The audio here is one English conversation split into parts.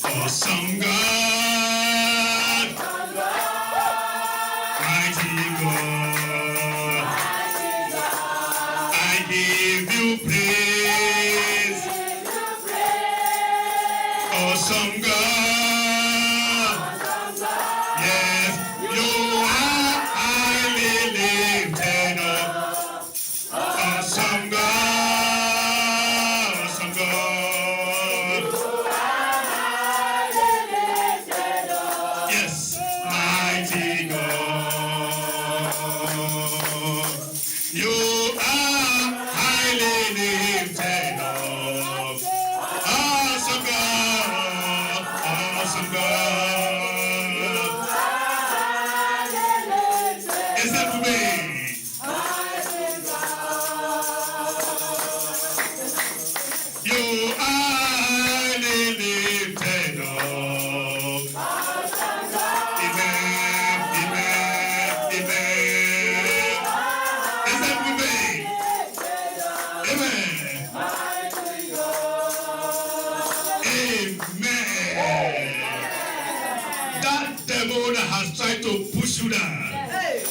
Awesome God, mighty God, I give you praise. Awesome God, yes, you are highly lifted up. Awesome God, awesome God. Yes, mighty God. You are highly lifted up. Awesome God, awesome God. Is that for me? You are highly lifted up. Amen, amen, amen. Is that for me? Amen. Amen. That devil that has tried to push you down,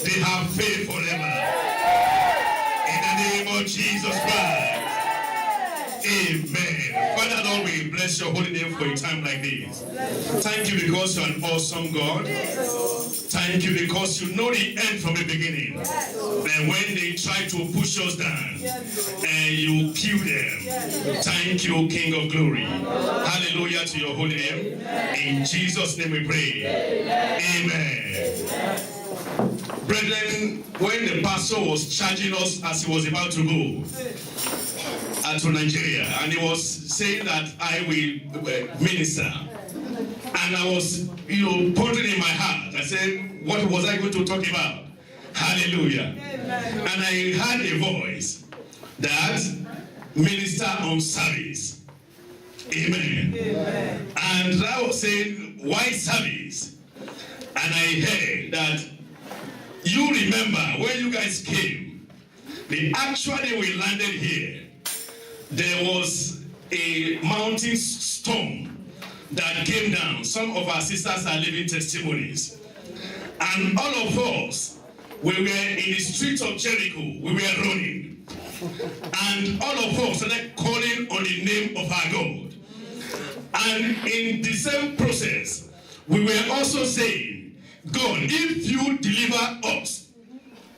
they have faith forever. In the name of Jesus Christ. Amen. Father Lord, we bless your holy name for a time like this. Thank you because you're an awesome God. Thank you because you know the end from the beginning. And when they try to push us down, and you kill them. Thank you, King of Glory. Hallelujah to your holy name. In Jesus' name we pray. Amen. Brethren, when the pastor was charging us as he was about to go to Nigeria, and he was saying that I will minister, and I was, pondering in my heart. I said, what was I going to talk about? Hallelujah. And I heard a voice that minister on service. Amen. And I was saying, why service? And I heard that you remember when you guys came, we landed here. There was a mountain storm that came down. Some of our sisters are living testimonies. And all of us, we were in the streets of Jericho. We were running. And all of us started calling on the name of our God. And in the same process, we were also saying, God, if you deliver us,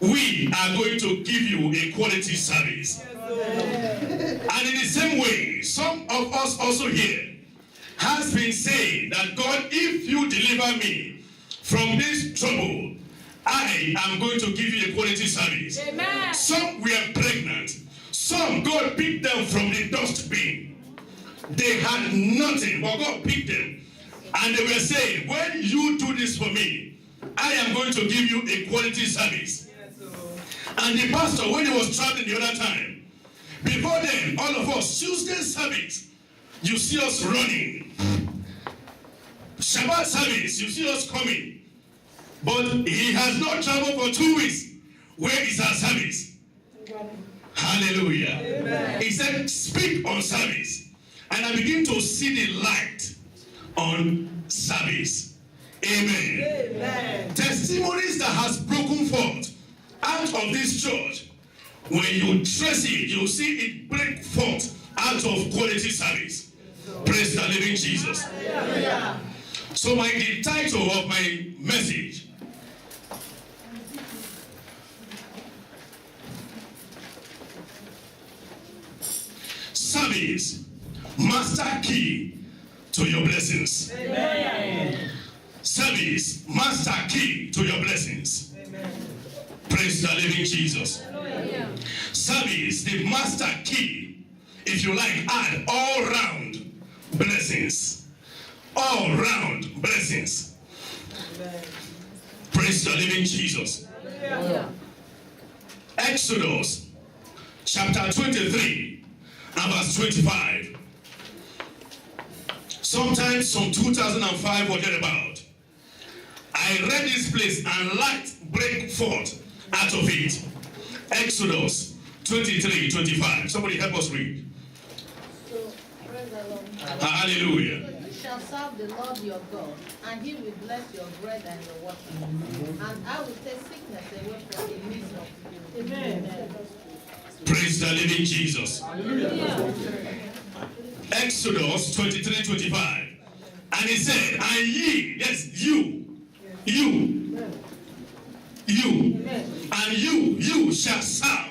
we are going to give you a quality service. And in the same way, some of us also here has been saying that God, if you deliver me from this trouble, I am going to give you a quality service. Amen. Some were pregnant. Some, God picked them from the dustbin. They had nothing, but God picked them. And they were saying, when you do this for me, I am going to give you a quality service. And the pastor, when he was traveling the other time, before then, all of us, Tuesday service, you see us running. Shabbat service, you see us coming. But he has not traveled for 2 weeks. Where is our service? Hallelujah. Amen. He said, speak on service. And I begin to see the light on service. Amen. Amen. Testimonies that has broken forth out of this church. When you trace it, you see it break forth out of quality service. Praise the living Jesus. Hallelujah. So the title of my message, service, master key to your blessings. Amen. Service, master key to your blessings. Amen. Praise the living Jesus. Hallelujah. Service, the master key, if you like, add all round blessings. All round blessings. Amen. Praise the living Jesus. Hallelujah. Exodus chapter 23 and verse 25. Sometimes from 2005 or thereabout, I read this place and light break forth out of it. Exodus 23:25. Somebody help us read. Hallelujah. You shall serve the Lord your God, and he will bless your bread and your water. And I will take sickness away from the midst of you. Amen. Praise the living Jesus. Hallelujah. Exodus 23:25. And he said, and ye, yes, you, and you shall serve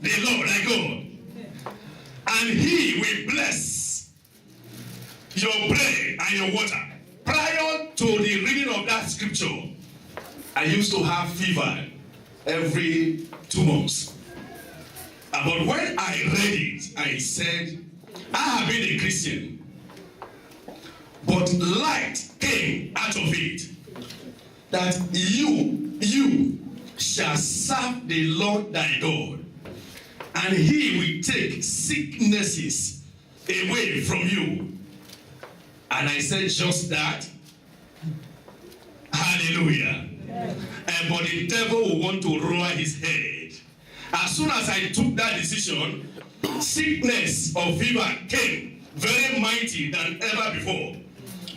the Lord thy God, and he will bless your bread and your water. Prior to the reading of that scripture, I used to have fever every 2 months. But when I read it, I said, I have been a Christian, but light came out of it, that you shall serve the Lord thy God, and he will take sicknesses away from you. And I said just that. Hallelujah. But the devil will want to lower his head. As soon as I took that decision, sickness or fever came very mighty than ever before.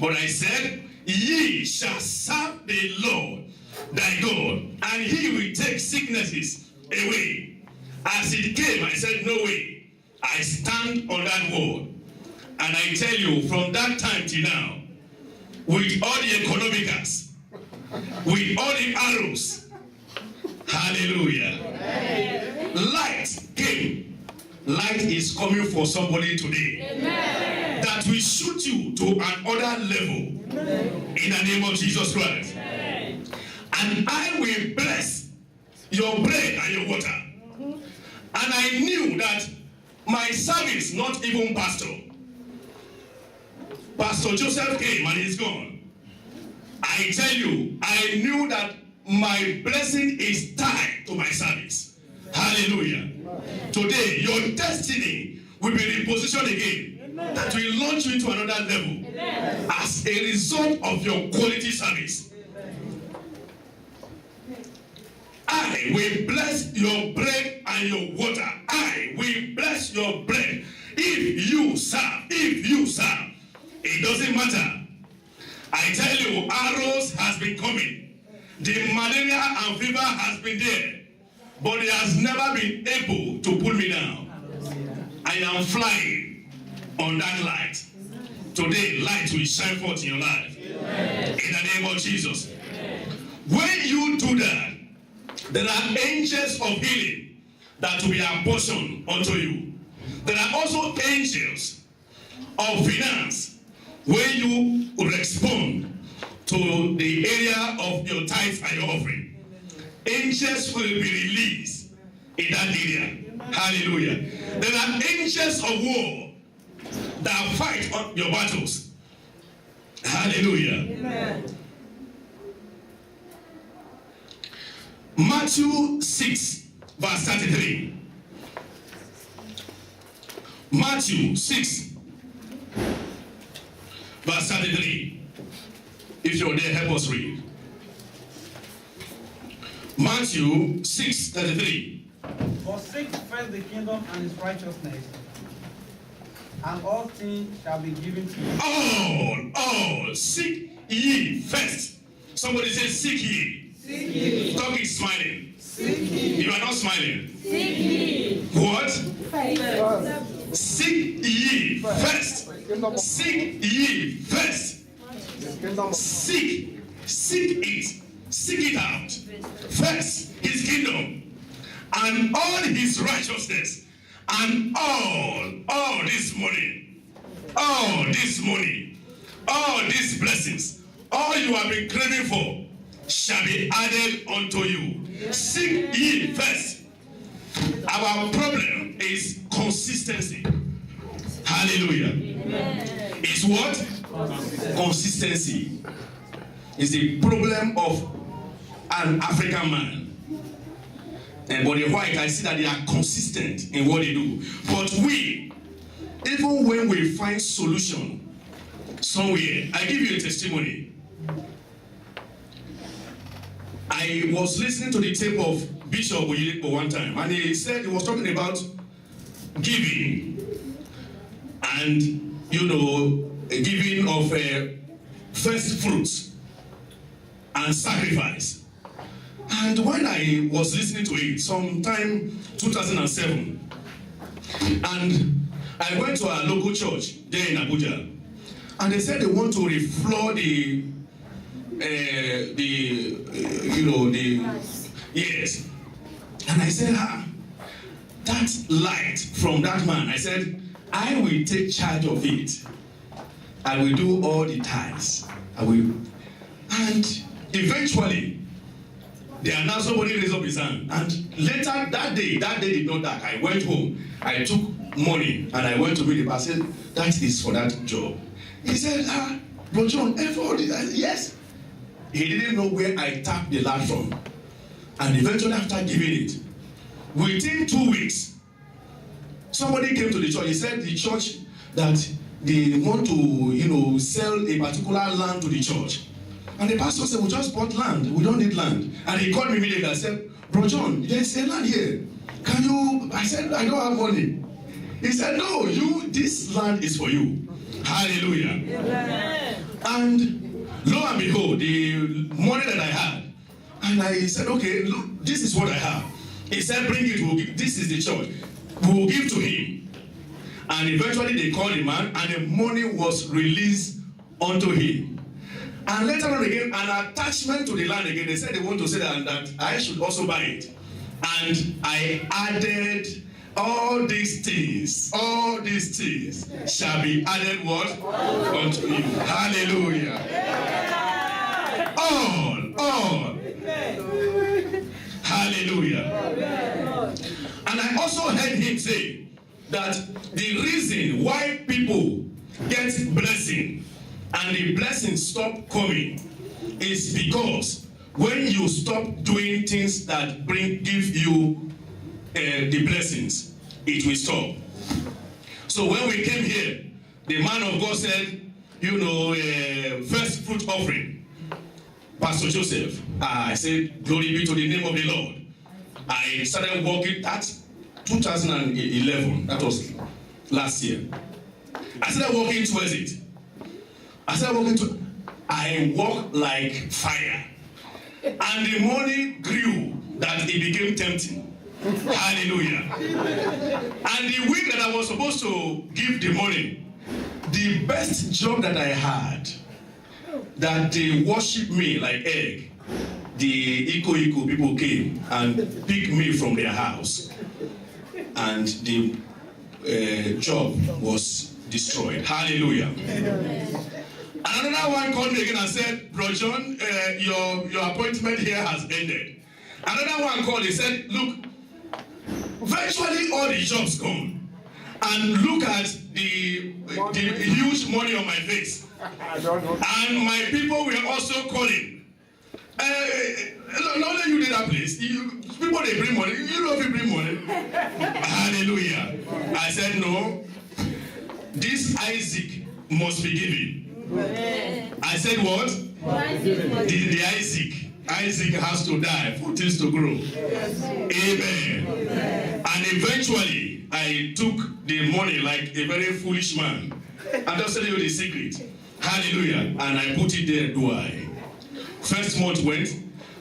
But I said, ye shall serve the Lord thy God, and he will take sicknesses away. As it came, I said, no way. I stand on that word. And I tell you, from that time till now, with all the economicals, with all the arrows, hallelujah, light came. Light is coming for somebody today. Amen. That will shoot you to another level. Amen. In the name of Jesus Christ. Amen. And I will bless your bread and your water. And I knew that my service, not even pastor Joseph came and he's gone. I tell you, I knew that my blessing is tied to my service. Hallelujah. Today, your destiny will be repositioned again. Amen. That will launch you into another level. Amen. As a result of your quality service. Amen. I will bless your bread and your water. I will bless your bread. If you serve, it doesn't matter. I tell you, arrows has been coming. The malaria and fever has been there. But it has never been able to pull me down. I am flying on that light. Today, light will shine forth in your life. Amen. In the name of Jesus. Amen. When you do that, there are angels of healing that will be apportioned unto you. There are also angels of finance when you respond to the area of your tithes and your offering. Angels will be released in that area. Hallelujah. There are angels of war that fight on your battles. Hallelujah. Amen. Matthew 6, verse 33. Matthew 6, verse 33. If you're there, help us read. Matthew 6:33. For seek first the kingdom and his righteousness, and all things shall be given to you. All, seek ye first. Somebody says, seek ye. Seek ye. Talk is smiling. Seek ye. You are not smiling. Seek ye. What? First. Seek ye first. Seek ye first. Seek it. Seek it out. First, his kingdom and all his righteousness, and all this money, all these blessings, all you have been craving for shall be added unto you. Seek ye first. Our problem is consistency. Hallelujah. Amen. It's what? Consistency. It's the problem of an African man. But the white, I see that they are consistent in what they do. But we, even when we find solution somewhere, I give you a testimony. I was listening to the tape of Bishop Oyedepo one time, and he said he was talking about giving. And a giving of first fruits and sacrifice. And when I was listening to it, sometime 2007, and I went to our local church there in Abuja, and they said they want to refloor yes. And I said, that light from that man, I said, I will take charge of it. I will do all the tithes. I will. And eventually, they announced somebody raised up his hand. And later that day did not dark. I went home. I took money and I went to meet him. I said, that is for that job. He said, Bro John, yes. He didn't know where I tapped the land from. And eventually after giving it, within 2 weeks, somebody came to the church. He said the church that they want to, sell a particular land to the church. And the pastor said, we just bought land. We don't need land. And he called me immediately. I said, Bro John, there's a land here. Can you? I said, I don't have money. He said, no, this land is for you. Hallelujah. Amen. And lo and behold, the money that I had, and I said, okay, look, this is what I have. He said, bring it, this is the church. We will give to him. And eventually they called the man, and the money was released unto him. And later on again, an attachment to the land again, they said they want to say that I should also buy it. And I added all these things shall be added what? Unto you. Hallelujah. All. Hallelujah. And I also heard him say that the reason why people get blessing and the blessings stop coming is because when you stop doing things that give you the blessings, it will stop. So when we came here, the man of God said, first fruit offering. Pastor Joseph, I said, glory be to the name of the Lord. I started working at 2011, that was last year. I started working towards it. I walk like fire. And the money grew that it became tempting. Hallelujah. And the week that I was supposed to give the money, the best job that I had, that they worship me like egg, the Iko people came and picked me from their house. And the job was destroyed. Hallelujah. Another one called me again and said, Bro John, your appointment here has ended. Another one called, he said, look, virtually all the jobs gone. And look at the huge money on my face. And my people were also calling. Not only you did that place, people they bring money. You know if you bring money. Hallelujah. I said, no, this Isaac must be given. I said what? The Isaac has to die for things to grow. Amen. And eventually I took the money like a very foolish man. I'm just telling you the secret. Hallelujah. And I put it there. Do I? First month went,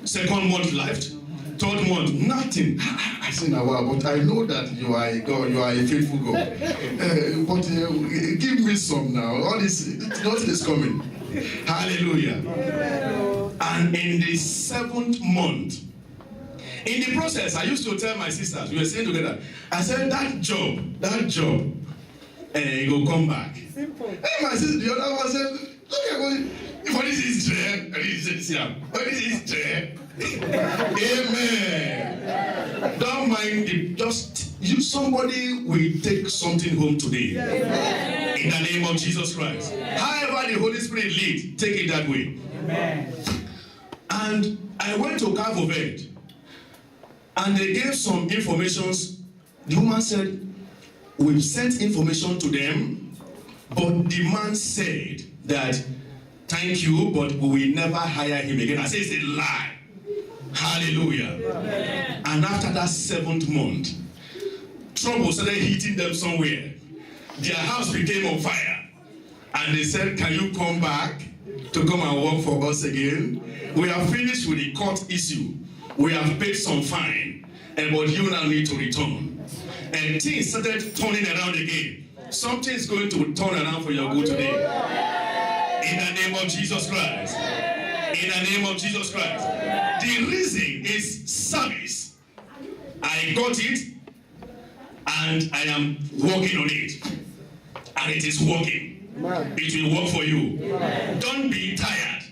second month left, third month nothing. I said, now, but I know that you are a God, you are a faithful God. But give me some now. All this, nothing is coming. Hallelujah. And in the 7th month, in the process, I used to tell my sisters, we were saying together, I said, that job, it will come back. Simple. And my sister, the other one said, look at what this is there. What this is there. Amen. Don't mind it. Just somebody will take something home today. Amen. In the name of Jesus Christ. However the Holy Spirit lead, take it that way. Amen. And I went to Cabo Verde, and they gave some informations. The woman said, we've sent information to them, but the man said that, thank you, but we will never hire him again. I said, it's a lie. Hallelujah. Amen. And after that 7th month, trouble started hitting them somewhere. Their house became on fire. And they said, can you come back to come and work for us again? We are finished with the court issue. We have paid some fine, but you now need to return. And things started turning around again. Something is going to turn around for your good today. In the name of Jesus Christ. In the name of Jesus Christ. The reason is service. I got it, and I am working on it. And it is working. It will work for you. Don't be tired.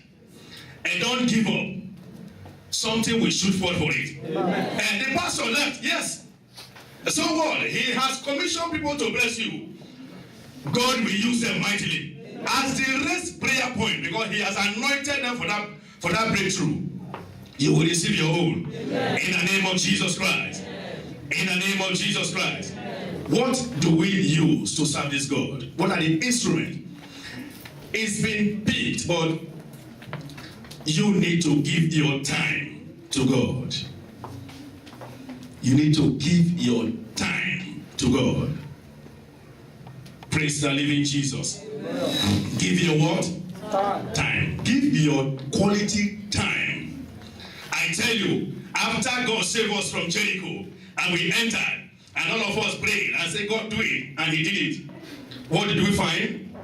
And don't give up. Something will shoot forward for it. And the pastor left, yes. So what? He has commissioned people to bless you. God will use them mightily as the raised prayer point, because he has anointed them for that breakthrough. You will receive your own. In the name of Jesus Christ. In the name of Jesus Christ. What do we use to serve this God? What are the instruments? It's been picked, but you need to give your time to God. You need to give your time to God. Praise the living Jesus. Give your what? Time. Give your quality time. I tell you, after God saved us from Jericho, and we entered, and all of us prayed and said, God, do it, and he did it. What did we find?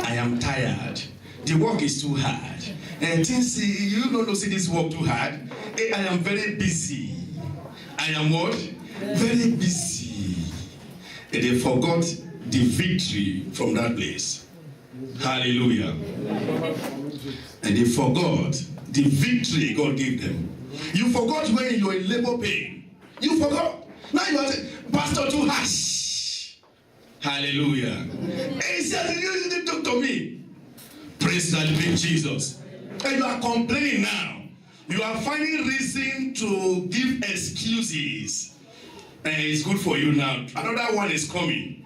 I am tired. The work is too hard. And things, you don't see this work too hard. I am very busy. I am what? Very busy. And they forgot the victory from that place. Hallelujah. And they forgot the victory God gave them. You forgot when you were in labor pain. You forgot. Now you are saying, Pastor, too harsh. Hallelujah. And he said, you didn't talk to me. Praise the living Jesus. And you are complaining now. You are finding reason to give excuses. And it's good for you now. Another one is coming.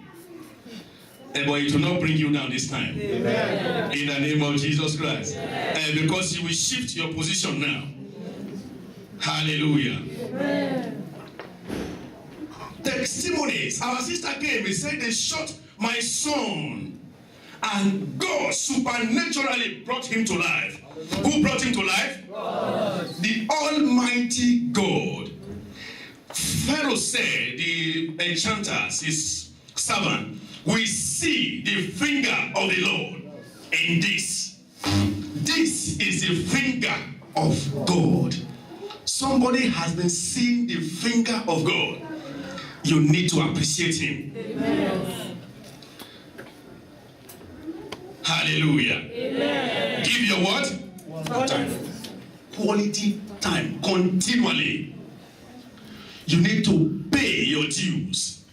But it will not bring you down this time. Amen. In the name of Jesus Christ. And because you will shift your position now. Hallelujah. Amen. Testimonies. Our sister came and said they shot my son. And God supernaturally brought him to life. Who brought him to life? God. The Almighty God. Pharaoh said, the enchanters, his servant, we see the finger of the Lord in this. This is the finger of God. Somebody has been seeing the finger of God. You need to appreciate him. Amen. Hallelujah. Amen. Give your what? Time. Quality time. Continually. You need to pay your dues,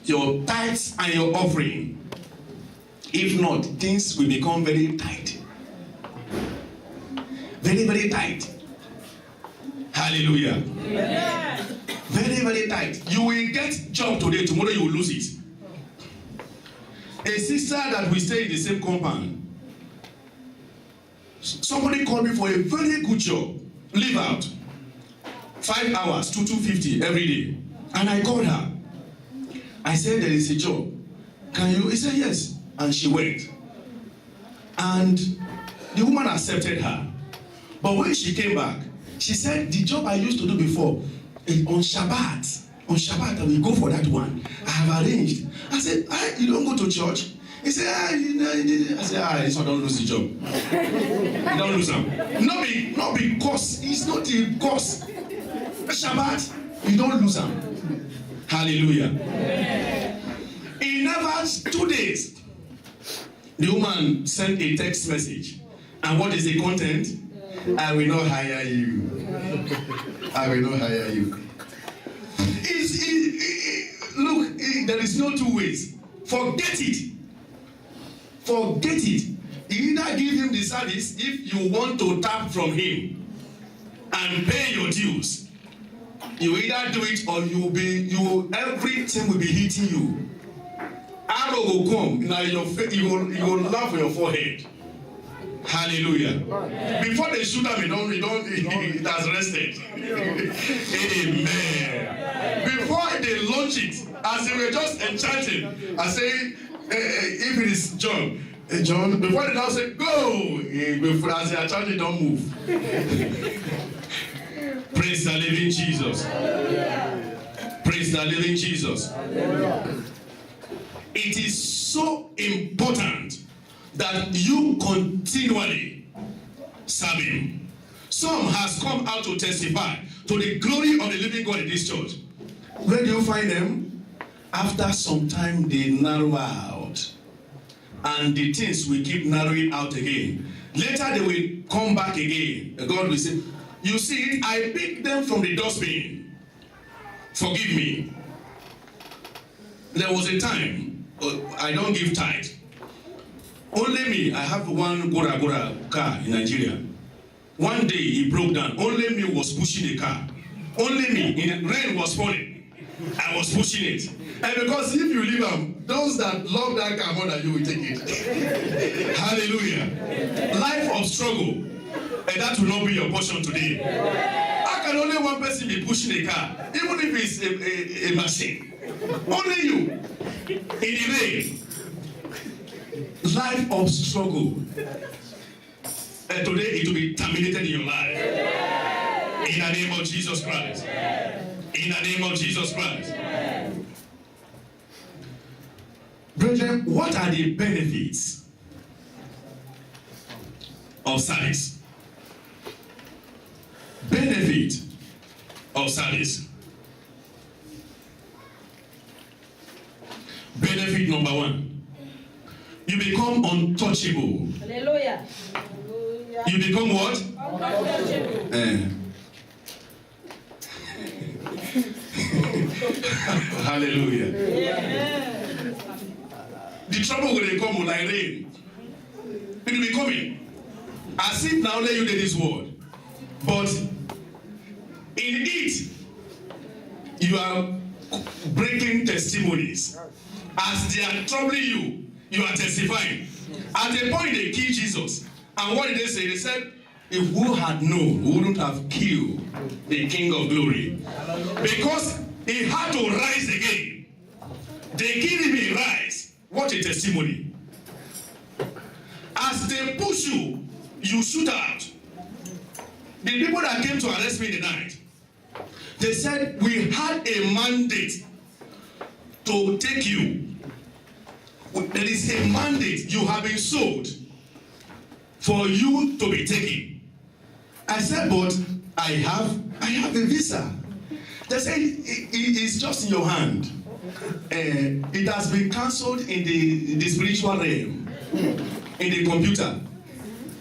your tithes and your offering. If not, things will become very tight. Very, very tight. Hallelujah. Amen. Very, very tight. You will get job today, tomorrow you will lose it. A sister that we stay in the same compound, somebody called me for a very good job, leave out, 5 hours to 250 every day. And I called her. I said, there is a job. Can you? He said, yes. And she went. And the woman accepted her. But when she came back, she said, the job I used to do before, on Shabbat, I will go for that one. I have arranged. I said, you don't go to church? He said, I said, this one don't lose the job. You don't lose them. Not because, it's not the cause. Shabbat, you don't lose them. Hallelujah. In never 2 days, the woman sent a text message. And what is the content? I will not hire you. I will not hire you. Look, there is no two ways. Forget it. Forget it. You either give him the service if you want to tap from him and pay your dues. You either do it or everything will be hitting you. Arrow will come. Now you will laugh on your forehead. Hallelujah. Before they shoot him, it has rested. Amen. Before they launch it, as they were just enchanting, I say, if it is John, John, before the now say, go! Before as they are charging, don't move. Praise the living Jesus. Praise the living Jesus. It is so important that you continually serve Him. Some has come out to testify to the glory of the living God in this church. Where do you find them? After some time, they narrow out. And the things will keep narrowing out again. Later, they will come back again. God will say, you see, I picked them from the dustbin. Forgive me. There was a time, I don't give tithe. Only me, I have one Gora Gora car in Nigeria. One day, he broke down. Only me was pushing the car. Only me. Rain was falling. I was pushing it. And because if you leave them, those that love that car more than you will take it. Hallelujah. Life of struggle. And that will not be your portion today. How can only one person be pushing a car? Even if it's a machine. Only you. In the rain. Life of struggle. And today it will be terminated in your life. In the name of Jesus Christ. In the name of Jesus Christ. Brethren, what are the benefits of service? Benefit of service. Benefit number one. You become untouchable. Hallelujah. You become what? Untouchable. Hallelujah. Amen. The trouble will come like rain. It will be coming. As if now let you get this word. But in it, you are breaking testimonies. As they are troubling you, you are testifying. At the point they killed Jesus. And what did they say? They said, if who had known, we wouldn't have killed the King of Glory. Because he had to rise again. They killed him, he rise. What a testimony. As they push you, you shoot out. The people that came to arrest me in the night, they said, we had a mandate to take you. There is a mandate. You have been sold for you to be taken. I said, but I have a visa. They said, it's just in your hand. It has been cancelled in the spiritual realm, in the computer.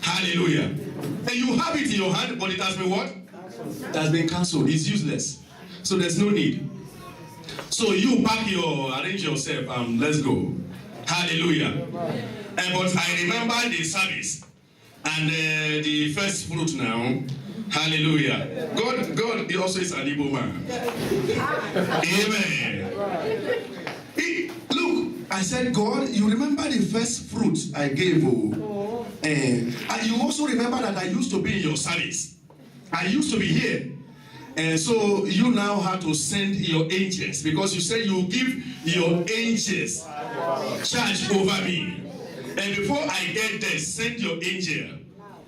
Hallelujah. And you have it in your hand, but it has been what? It has been cancelled. It's useless. So there's no need. So you arrange yourself and let's go. Hallelujah. But I remember the service and the first fruit now. Hallelujah. God he also is an Igbo man. Amen. Look, I said, God, you remember the first fruit I gave you. And you also remember that I used to be in your service. I used to be here. And so you now have to send your angels, because you said you give your angels charge over me. And before I get there, send your angel.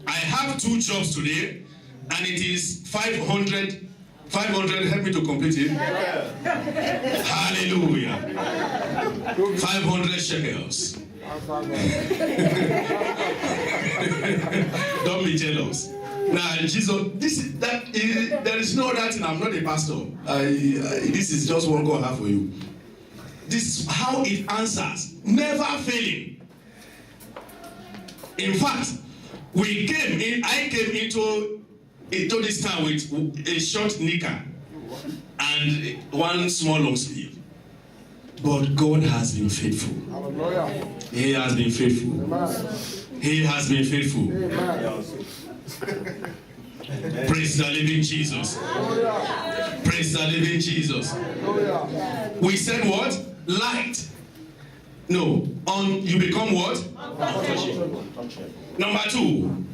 I have 2 jobs today, and it is 500. 500, help me to complete it. Hallelujah. 500 shekels. Don't be jealous. Now, Jesus, there is no other thing. I'm not a pastor. This is just what God has for you. This is how it answers. Never failing. In fact, I came into this town with a short knicker and one small long sleeve. But God has been faithful. He has been faithful. He has been faithful. Praise the living Jesus. Praise the living Jesus. We said what? Light. No. You become what? Number 2.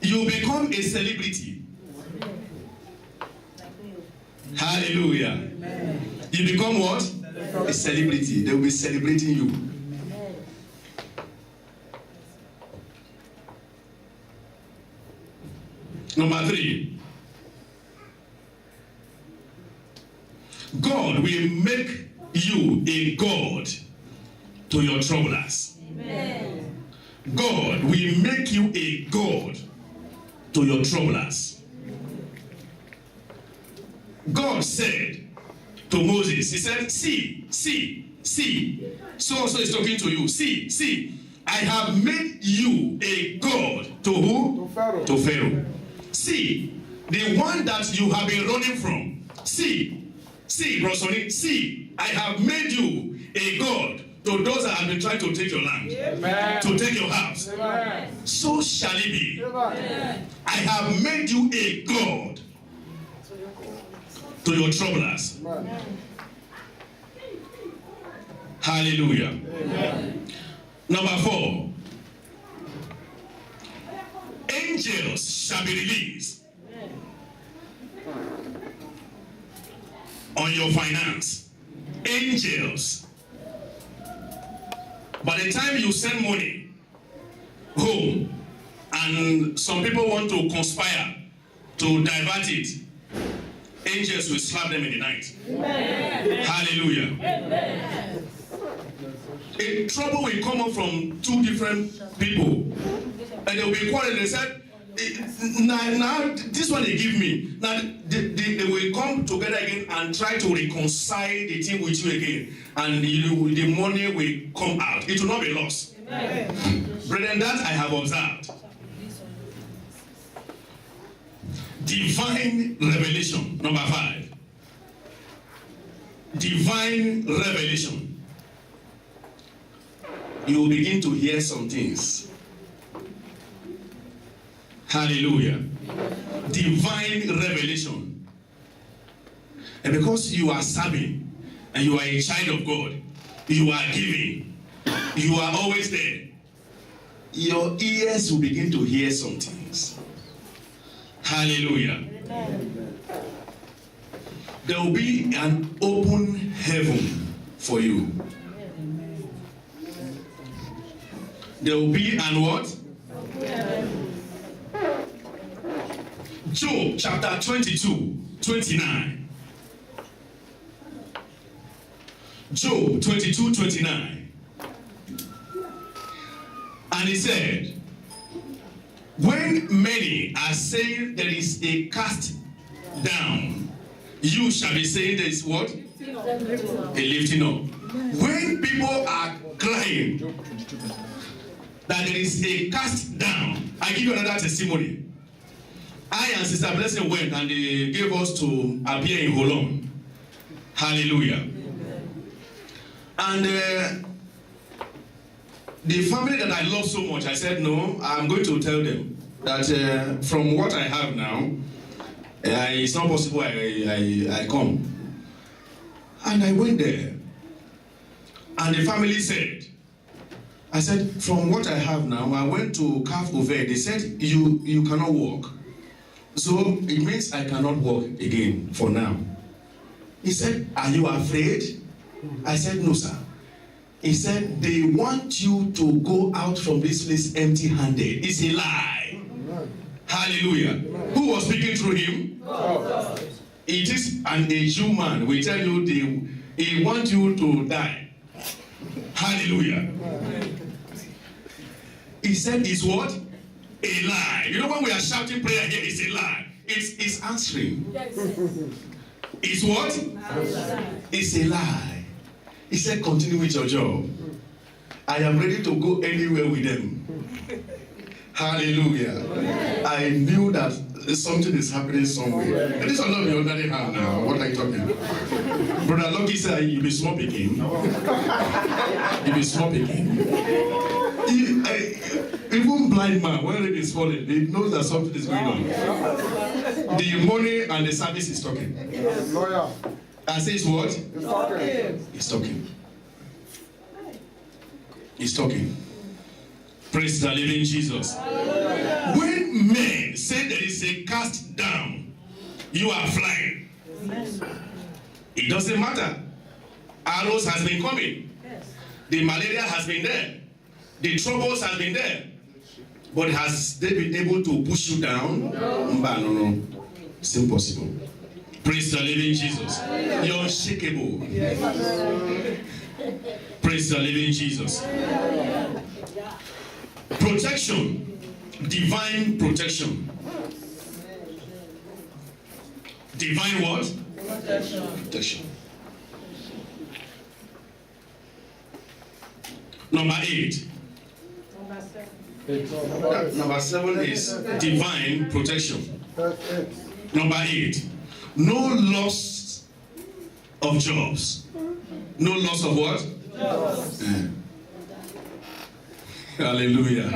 You become a celebrity. Hallelujah. You become what? A celebrity. They will be celebrating you. Number 3. God will make you a God to your troublers. Amen. God will make you a God to your troublers. God said to Moses, he said, see. So also is talking to you. See, I have made you a God to who? To Pharaoh. See, the one that you have been running from. See, Rosoni, see, I have made you a God to those that have been trying to take your land, Amen. to take your house. Amen. So shall it be. Amen. I have made you a God to your troublers. Amen. Hallelujah. Amen. Number 4. Angels shall be released on your finance. Angels. By the time you send money home and some people want to conspire to divert it, angels will slap them in the night. Amen. Hallelujah. Amen. A trouble will come up from 2 different people and they will be quarreling. They said, now this one they give me. Now they will come together again and try to reconcile the thing with you again, and the money will come out. It will not be lost. Amen. Brethren, that I have observed. Divine revelation. Number 5. Divine revelation. You will begin to hear some things. Hallelujah. Divine revelation. And because you are serving and you are a child of God, you are giving, you are always there, your ears will begin to hear some things. Hallelujah. Amen. There will be an open heaven for you. There will be an what? Job chapter 22:29. Job 22:29. And he said, when many are saying there is a cast down, you shall be saying there is what? A lifting up. When people are crying that there is a cast down, I give you another testimony. I and Sister Blessing went and they gave us to appear in Holon. Hallelujah. And the family that I love so much, I said, no, I'm going to tell them that from what I have now, it's not possible I come. And I went there. And the family said, I said, from what I have now, I went to Calf Over. They said, you cannot walk. So it means I cannot walk again for now. He said, are you afraid? I said, no, sir. He said, they want you to go out from this place empty-handed. It's a lie. Hallelujah. Who was speaking through him? God. It is a Jew man. We tell you, he wants you to die. Hallelujah. He said, it's what? A lie. You know when we are shouting prayer here, it's a lie. It's answering. It's what? It's a lie. He said, continue with your job. I am ready to go anywhere with them. Hallelujah. I knew that something is happening somewhere. And this will not be under the hand now. What are you talking about? Brother Lucky said, you'll be small picking. You'll be small picking. Even blind man, when it is falling, he knows that something is going on. The money and the service is talking. Lawyer. And says what? He's talking. He's talking. He's talking. Praise the living Jesus. When men say there is a cast down, you are flying. It doesn't matter. Arrows has been coming. The malaria has been there. The troubles has been there. But has they been able to push you down? No. It's impossible. Praise the living Jesus. You're unshakable. Praise the living Jesus. Protection. Divine protection. Divine what? Protection. Number 8. Number 7 is divine protection. Number 8. No loss of jobs. No loss of what? Jobs. Hallelujah.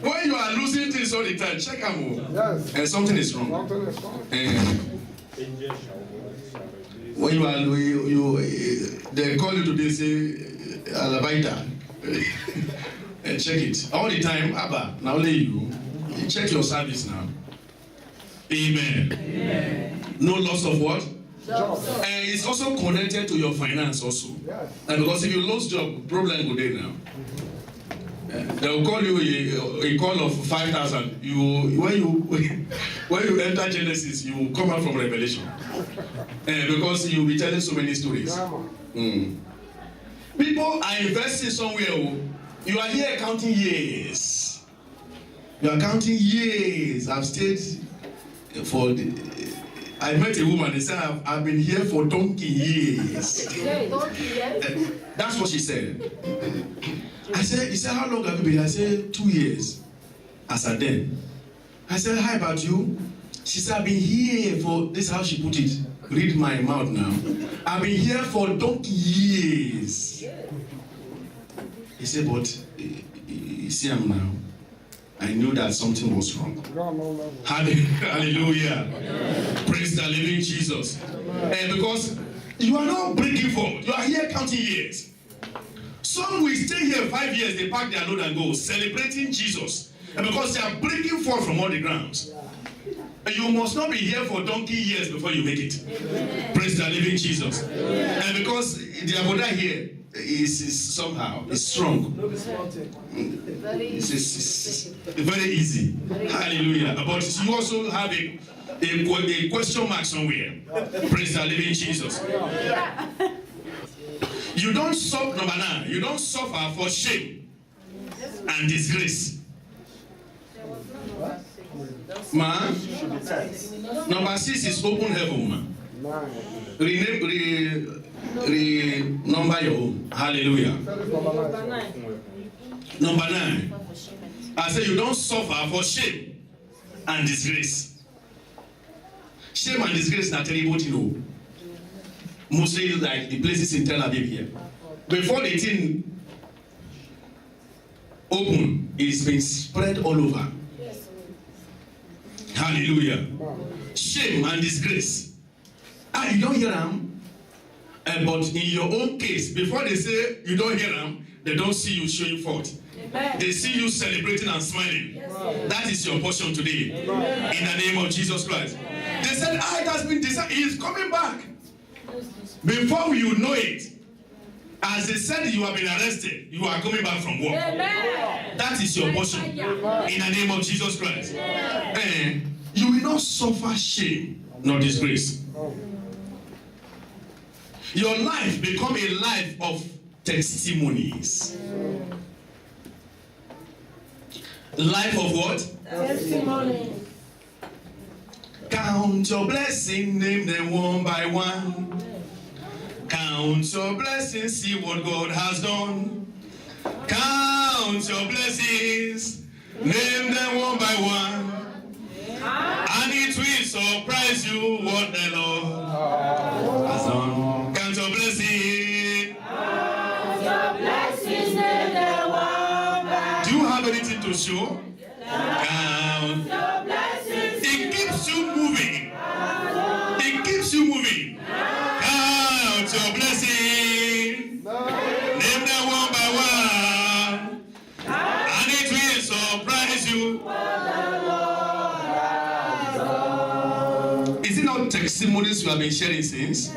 When you are losing things all the time, check them. Yes. And something is wrong. When you are, they call you today, say, Alabaita. And check it. All the time, Abba, now only you check your service now. Amen. Amen. No loss of what? And it's also connected to your finance also. Yes. And because if you lose job, problem go there now. They will call you a call of 5,000. When you enter Genesis, you will come out from Revelation. Because you will be telling so many stories. People are investing somewhere. You are here counting years. You are counting years. I've stayed for I met a woman, they said, I've been here for donkey years. That's what she said. I said, he said, how long have you been? I said, 2 years. I said, then. I said, how about you? She said, I've been here for, this is how she put it. Read my mouth now. I've been here for donkey years. He said, but you see him now. I knew that something was wrong. Hallelujah. Praise the living Jesus. And because you are not breaking forward, you are here counting years. Some will stay here 5 years, they pack their load and go, celebrating Jesus. And because they are breaking forth from all the grounds. And you must not be here for donkey years before you make it. Praise the living Jesus. And because the Aboda here is somehow is strong. It's very easy. Hallelujah. But you also have a question mark somewhere. Praise the living Jesus. You don't suffer, number 9, you don't suffer for shame and disgrace. Man, number 6 is open heaven, man. Number your own. Hallelujah. Number 9. I say you don't suffer for shame and disgrace. Shame and disgrace are terrible to know. Mostly like the places in Tel Aviv here. Before the thing open, it's been spread all over. Hallelujah. Shame and disgrace. You don't hear them. But in your own case, before they say you don't hear them, they don't see you showing forth. Amen. They see you celebrating and smiling. Yes. That is your portion today. Amen. In the name of Jesus Christ. Amen. They said, it has been decided. He is coming back. Before you know it, as they said you have been arrested, you are coming back from work. Amen. That is your portion. In the name of Jesus Christ. And you will not suffer shame nor disgrace. Your life become a life of testimonies. Life of what? Testimony. Count your blessings, name them one by one. Count your blessings, see what God has done. Count your blessings, name them one by one. And it will surprise you what the Lord has done. Count your blessings. Count your blessings, name them one by one. Do you have anything to show? Count your blessings. It keeps you moving. It keeps you moving. Count your blessings. Name them one by one. And it will surprise you. Is it not testimonies we have been sharing since?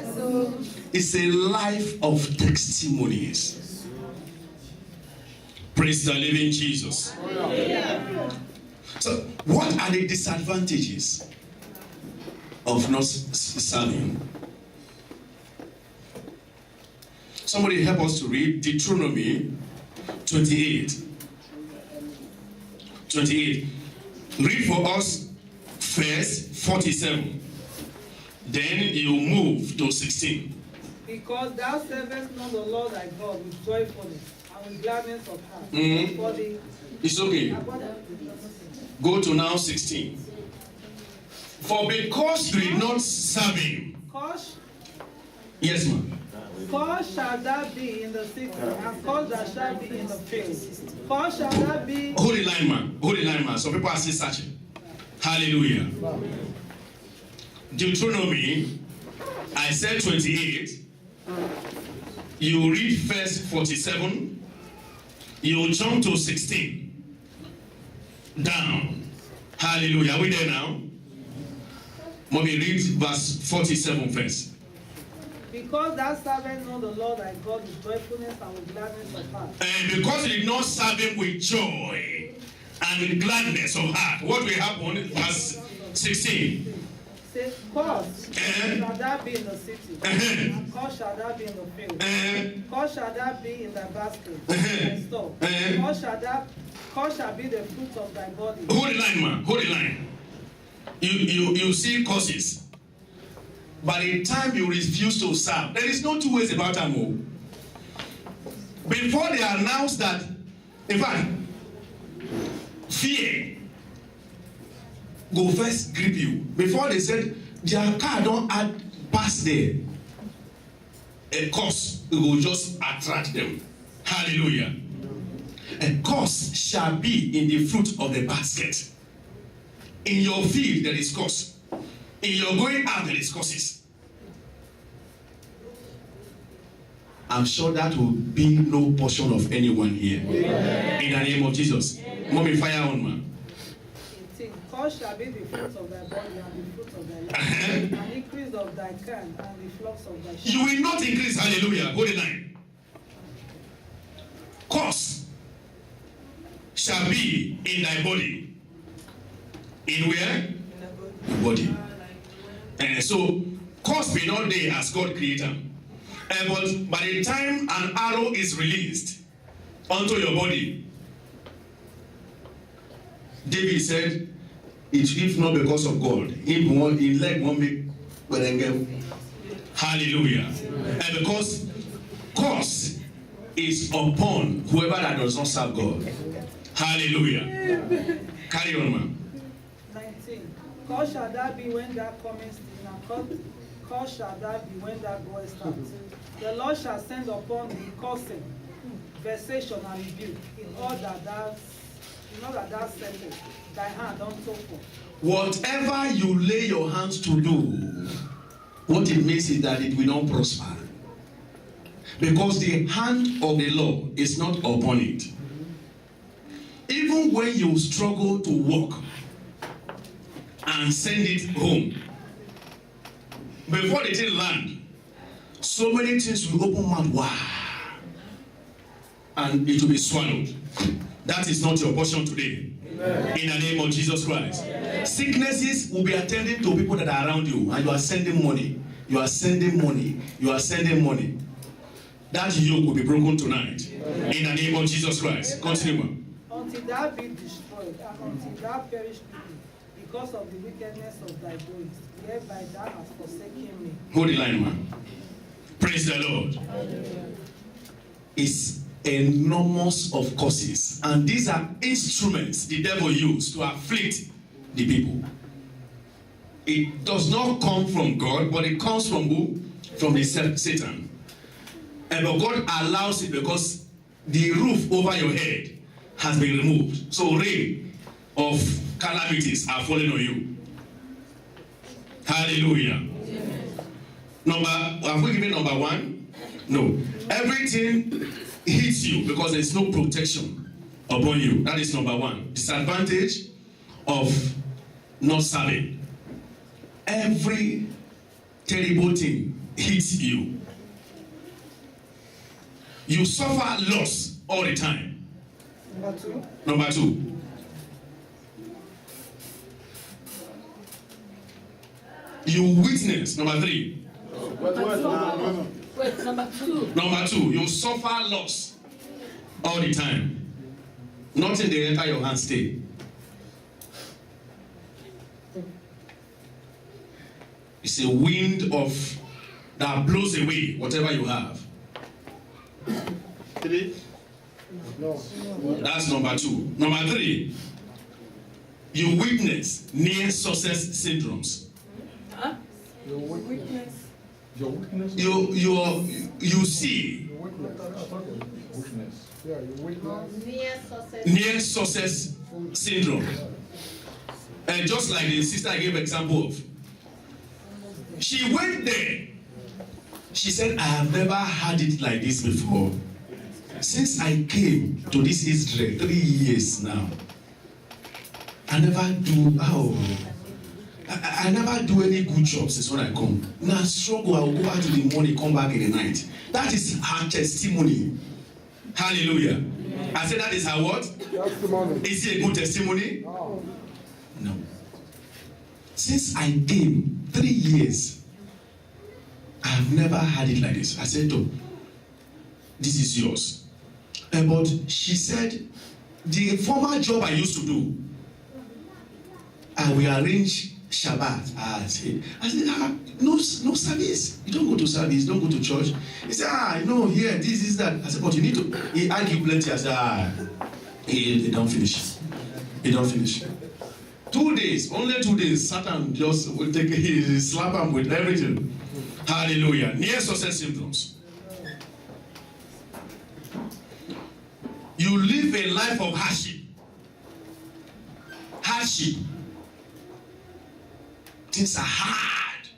It's a life of testimonies. Praise the living Jesus. So, what are the disadvantages of not serving? Somebody help us to read Deuteronomy 28. 28. Read for us first 47. Then you move to 16. Because thou servest not the Lord thy God with joyfulness and with gladness of heart. Mhm. For the It's okay. Go to now 16. For because you did not serve him. cause Yes, ma'am. shall that be in the city, and cause that shall be in the field. Cause shall that be. Hold the line, man. Hold the line, man. Some people are still searching. Hallelujah. Deuteronomy, I said 28. You read verse 47. You jump to 16. Down. Hallelujah. Are we there now? Mommy, read verse 47 first. Because thou servest not the Lord thy God with joyfulness and with gladness of heart. And because you did not serve him with joy and with gladness of heart, what will happen? Verse 16. Say, cause shall that be in the city, and cause shall that be in the field. Cause shall that be in thy basket, thy store. Cause shall be the fruit of thy body. Hold the line, man. Hold the line. You see causes. By the time you refuse to serve, there is no two ways about them. Before they announce that, in fact, fear go first grip you. Before they said their car don't add pass there, a curse will just attract them. Hallelujah. A curse shall be in the fruit of the basket. In your field there is curse. In your going out there is curses. I'm sure that will be no portion of anyone here. Amen. In the name of Jesus. Amen. Mommy, fire on, man. 18. Cause shall be the fruit of thy body and the fruit of thy life, an increase of thy kind and the flocks of thy sheep. You will not increase. Hallelujah. Hold the line. Cause shall be in thy body. In where? The body. And so, cause be not there as God created. But by the time an arrow is released onto your body, David said, if not because of God, he leg won't make hallelujah. And because cause is upon whoever that does not serve God. Hallelujah. Carry on, man. 19. Cause shall that be when thou comest in, and cause shall that be when thou goest out. The Lord shall send upon thee cursing, vexation, and rebuke in all that thou settest thy hand unto for. Whatever you lay your hands to do, what it means is that it will not prosper. Because the hand of the Lord is not upon it. Even when you struggle to walk and send it home, before the thing land, so many things will open mouth, wow, and it will be swallowed. That is not your portion today. Amen. In the name of Jesus Christ. Amen. Sicknesses will be attending to people that are around you, and you are sending money. You are sending money. You are sending money. That yoke will be broken tonight. Amen. In the name of Jesus Christ. Continue. Until thou be destroyed, and until thou perish because of the wickedness of thy doings, whereby thou hast forsaken me. Hold the line, man. Praise the Lord. Hallelujah. It's enormous of causes, and these are instruments the devil used to afflict the people. It does not come from God, but it comes from who? From the Satan. And but God allows it because the roof over your head has been removed. So rain of calamities are falling on you. Hallelujah. Have we given number one? No. Everything hits you because there's no protection upon you. That is number one. Disadvantage of not serving. Every terrible thing hits you. You suffer loss all the time. Number 2. Number 2. You witness. Number 3. Wait, number 2. Number 2. You suffer loss all the time. Nothing they enter your hand stay. It's a wind of that blows away whatever you have. 3. That's number 2. Number 3. You witness near success syndromes. Huh? Your weakness. Your weakness. You see Weakness. Yeah, your weakness. near success syndrome. And just like the sister I gave example of, she went there. She said, I have never had it like this before. Since I came to this Israel 3 years now, I never do I never do any good jobs since when I come. Now struggle, I will go back to the morning, come back in the night. That is her testimony. Hallelujah. I said that is her what? Testimony. Is it a good testimony? No. No. Since I came 3 years, I have never had it like this. I said, oh, this is yours. But she said, the former job I used to do, I will arrange Shabbat. I said, no service. You don't go to service, don't go to church. He said, no, here, this is that. I said, but you need to. He argued plenty. I said, he don't finish. He don't finish. 2 days, only 2 days, Satan just will take, he slap him with everything. Hallelujah. Near success symptoms. You live a life of hardship. Hardship. Things are hard,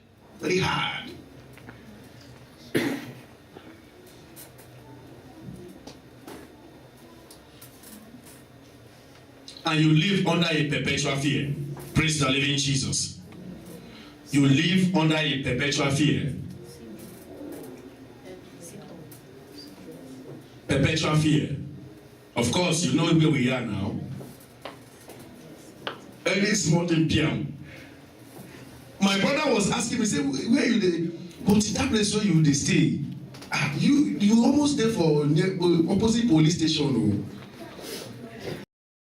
very hard. And you live under a perpetual fear. Praise the living Jesus. You live under a perpetual fear. Perpetual fear. Of course, you know where we are now. Any small thing, piano. My brother was asking me, say, where you dey? But that place where you dey stay, you almost there for opposite police station.